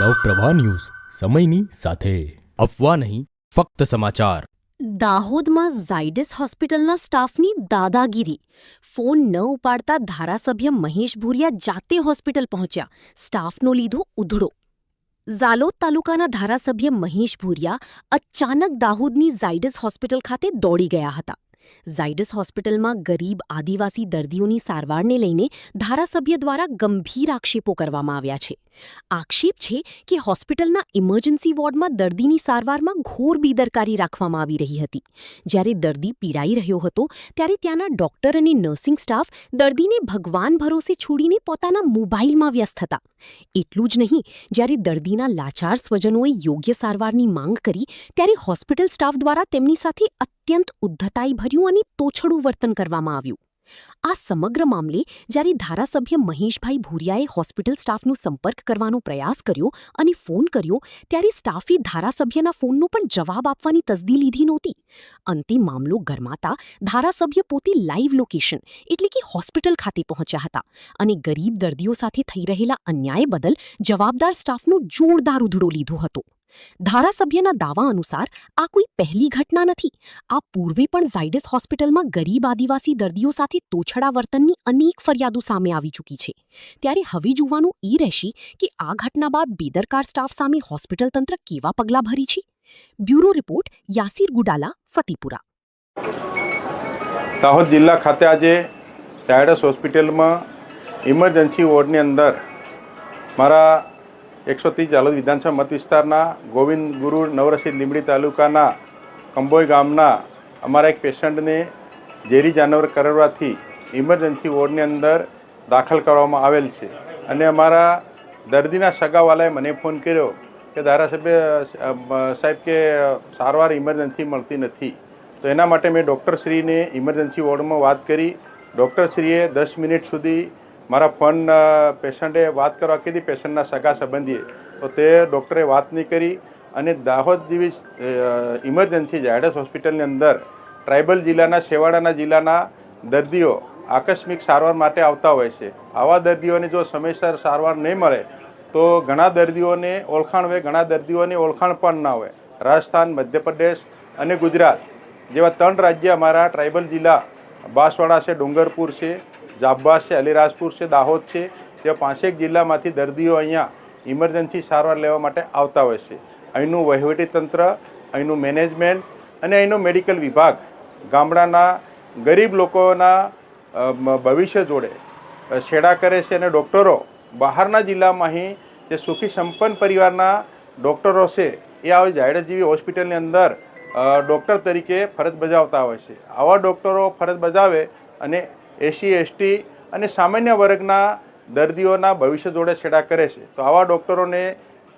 Navprabha news સમયની સાથે અફવા નહીં ફક્ત સમાચાર। દાહોદમાં ઝાયડસ હોસ્પિટલના સ્ટાફની દાદાગીરી। ફોન ન ઉપાડતા ધારાસભ્ય મહેશ ભૂરિયા જાતે હોસ્પિટલ પહોંચ્યા, સ્ટાફનો લીધો ઉધડો। ઝાલોદ તાલુકાના ધારાસભ્ય મહેશ ભૂરિયા અચાનક દાહોદની ઝાયડસ હોસ્પિટલ ખાતે દોડી ગયા હતા। ઝાયડસ હોસ્પિટલમાં ગરીબ આદિવાસી દર્દીઓની સારવારને લઈને ધારાસભ્ય દ્વારા ગંભીર આક્ષેપો કરવામાં આવ્યા છે। આક્ષેપ છે કે હોસ્પિટલના ઇમરજન્સી વોર્ડમાં દર્દીની સારવારમાં ઘોર બેદરકારી રાખવામાં આવી રહી હતી। જ્યારે દર્દી પીડાઈ રહ્યો હતો ત્યારે ત્યાંના ડોક્ટર અને નર્સિંગ સ્ટાફ દર્દીને ભગવાન ભરોસે છોડીને પોતાના મોબાઈલમાં વ્યસ્ત હતા। એટલું જ નહીં, જ્યારે દર્દીના લાચાર સ્વજનોએ યોગ્ય સારવારની માંગ કરી ત્યારે હોસ્પિટલ સ્ટાફ દ્વારા તેમની સાથે અત્યંત ઉદ્ધતાઈભર્યું અને તોછડું વર્તન કરવામાં આવ્યું। આ સમગ્ર મામલે જ્યારે ધારાસભ્ય મહેશભાઈ ભૂરિયાએ હોસ્પિટલ સ્ટાફનો સંપર્ક કરવાનો પ્રયાસ કર્યો અને ફોન કર્યો ત્યારે સ્ટાફે ધારાસભ્યના ફોનનો પણ જવાબ આપવાની તસદી લીધી નહોતી। અંતે મામલો ગરમાતા ધારાસભ્ય પોતે લાઈવ લોકેશન એટલે કે હોસ્પિટલ ખાતે પહોંચ્યા હતા અને ગરીબ દર્દીઓ સાથે થઈ રહેલા અન્યાય બદલ જવાબદાર સ્ટાફનો જોરદાર ઉધડો લીધો હતો। ધારાસભ્યના દાવા અનુસાર આ કોઈ પહેલી ઘટના નથી। આ પૂર્વે પણ ઝાયડસ હોસ્પિટલમાં ગરીબ આદિવાસી દર્દીઓ સાથે તોછડા વર્તનની અનેક ફરિયાદો સામે આવી ચૂકી છે। ત્યારે હવે જોવાનું એ રહેશે કે આ ઘટના બાદ બેદરકાર સ્ટાફ સામે હોસ્પિટલ તંત્ર કેવા પગલાં ભરી છે। Bureau report Yasir Gudala, Fatepura. દાહોદ જિલ્લા ખાતે આજે ઝાયડસ હોસ્પિટલમાં ઇમરજન્સી વોર્ડની અંદર મારા 130 ઝાલોદ વિધાનસભા મત વિસ્તારના ગોવિંદ ગુરુ નવરસિંહ લીંબડી તાલુકાના કંબોઈ ગામના અમારા એક પેશન્ટને ઝેરી જાનવર કરડવાથી ઇમરજન્સી વોર્ડની અંદર દાખલ કરવામાં આવેલ છે અને અમારા દર્દીના સગાવાલાએ મને ફોન કર્યો કે ધારાસભ્ય સાહેબ કે સારવાર ઇમરજન્સી મળતી નથી। તો એના માટે મેં ડૉક્ટરશ્રીને ઇમરજન્સી વોર્ડમાં વાત કરી। ડૉક્ટરશ્રીએ 10 મિનિટ સુધી મારા ફોન પેશન્ટે વાત કરવા કીધી, પેશન્ટના સગા સંબંધીએ, તો તે ડૉક્ટરે વાત નહીં કરી અને દાહોદ જેવી ઇમરજન્સી ઝાયડસ હોસ્પિટલની અંદર ટ્રાઇબલ જિલ્લાના, છેવાડાના જિલ્લાના દર્દીઓ આકસ્મિક સારવાર માટે આવતા હોય છે। આવા દર્દીઓને જો સમયસર સારવાર નહીં મળે તો ઘણા દર્દીઓને ઓળખાણ હોય, ઘણા દર્દીઓને ઓળખાણ પણ ના હોય। રાજસ્થાન, મધ્યપ્રદેશ અને ગુજરાત જેવા 3 રાજ્ય અમારા ટ્રાઇબલ જિલ્લા બાંસવાડા છે, ડુંગરપુર છે, જાબાઝ છે, અલીરાજપુર છે, દાહોદ છે, તેવા 5 જિલ્લામાંથી દર્દીઓ અહીંયા ઇમરજન્સી સારવાર લેવા માટે આવતા હોય છે। અહીંનું વહીવટીતંત્ર, અહીંનું મેનેજમેન્ટ અને અહીંનો મેડિકલ વિભાગ ગામડાના ગરીબ લોકોના ભવિષ્ય જોડે છેડા કરે છે અને ડૉક્ટરો બહારના જિલ્લામાં અહીં જે સુખી સંપન્ન પરિવારના ડૉક્ટરો છે એ આવી ઝાયડસ જેવી હોસ્પિટલની અંદર ડૉક્ટર તરીકે ફરજ બજાવતા હોય છે। આવા ડૉક્ટરો ફરજ બજાવે અને SC, ST અને સામાન્ય વર્ગના દર્દીઓના ભવિષ્ય જોડે છેડા કરે છે। તો આવા ડૉક્ટરોને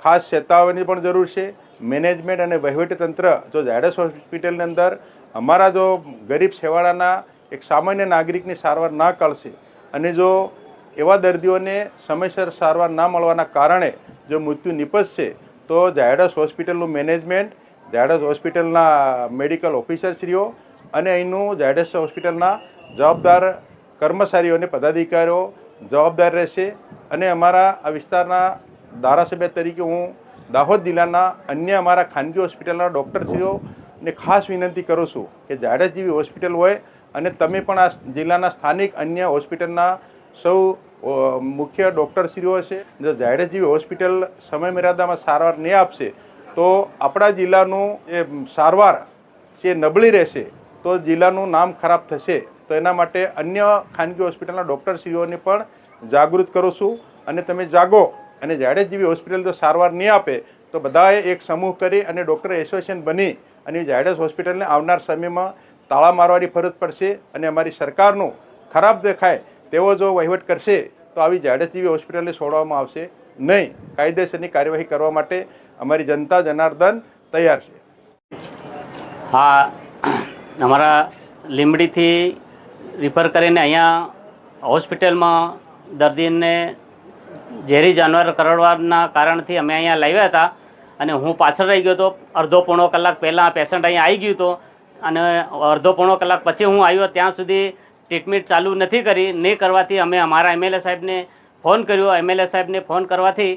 ખાસ ચેતવવાની પણ જરૂર છે। મેનેજમેન્ટ અને વહીવટીતંત્ર જો ઝાયડસ હોસ્પિટલની અંદર અમારા જો ગરીબ છેવાડાના એક સામાન્ય નાગરિકની સારવાર ના કરશે અને જો એવા દર્દીઓને સમયસર સારવાર ના મળવાના કારણે જો મૃત્યુ નિપજશે તો ઝાયડસ હોસ્પિટલનું મેનેજમેન્ટ, ઝાયડસ હોસ્પિટલના મેડિકલ ઓફિસરશ્રીઓ અને અહીંનું ઝાયડસ હોસ્પિટલના જવાબદાર કર્મચારીઓ અને પદાધિકારીઓ જવાબદાર રહેશે। અને અમારા આ વિસ્તારના ધારાસભ્ય તરીકે હું દાહોદ જિલ્લાના અન્ય અમારા ખાનગી હોસ્પિટલના ડૉક્ટરશ્રીઓને ખાસ વિનંતી કરું છું કે ઝાયડસ જેવી હોસ્પિટલ હોય અને તમે પણ આ જિલ્લાના સ્થાનિક અન્ય હોસ્પિટલના સૌ મુખ્ય ડૉક્ટરશ્રીઓ છે, જો ઝાયડસ જેવી હોસ્પિટલ સમય મર્યાદામાં સારવાર નહીં આપશે તો આપણા જિલ્લાનું એ સારવાર છે નબળી રહેશે, તો જિલ્લાનું નામ ખરાબ થશે। તો એના માટે અન્ય ખાનગી હોસ્પિટલના ડૉક્ટરશ્રીઓને પણ જાગૃત કરું છું અને તમે જાગો અને ઝાયડસ જેવી હોસ્પિટલ જો સારવાર નહીં આપે તો બધાએ એક સમૂહ કરી અને ડૉક્ટર એસોસિએશન બની અને ઝાયડસ હોસ્પિટલને આવનાર સમયમાં તાળા મારવાની ફરજ પડશે અને અમારી સરકારનું ખરાબ દેખાય તેવો જો વહીવટ કરશે તો આવી ઝાયડસ જેવી હોસ્પિટલને છોડવામાં આવશે નહીં। કાયદેસરની કાર્યવાહી કરવા માટે અમારી જનતા જનાર્દન તૈયાર છે। હા, અમારા લીંબડીથી રિફર કરીને અહીંયા હોસ્પિટલમાં દર્દીને ઝેરી જાનવર કરડવાના કારણથી અમે અહીંયા લાવ્યા હતા અને હું પાછળ રહી ગયો હતો। અડધો પોણો કલાક પહેલાં પેશન્ટ અહીંયા આવી ગયું હતો અને અડધો પોણો કલાક પછી હું આવ્યો ત્યાં સુધી ટ્રીટમેન્ટ ચાલુ નથી કરી। નહીં કરવાથી અમે અમારા MLA સાહેબને ફોન કર્યો। MLA સાહેબને ફોન કરવાથી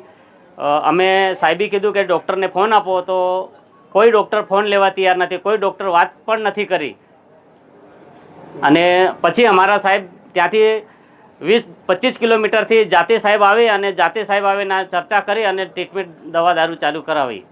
અમે સાહેબે કીધું કે ડૉક્ટરને ફોન આપો, તો કોઈ ડૉક્ટર ફોન લેવા તૈયાર નથી, કોઈ ડૉક્ટર વાત પણ નથી કરી. અને પછી અમારા સાહેબ ત્યાંથી 20-25 કિલોમીટરથી જાતે સાહેબ આવે અને જાતે સાહેબ આવીને ચર્ચા કરી અને ટ્રીટમેન્ટ દવા દારૂ ચાલુ કરાવી.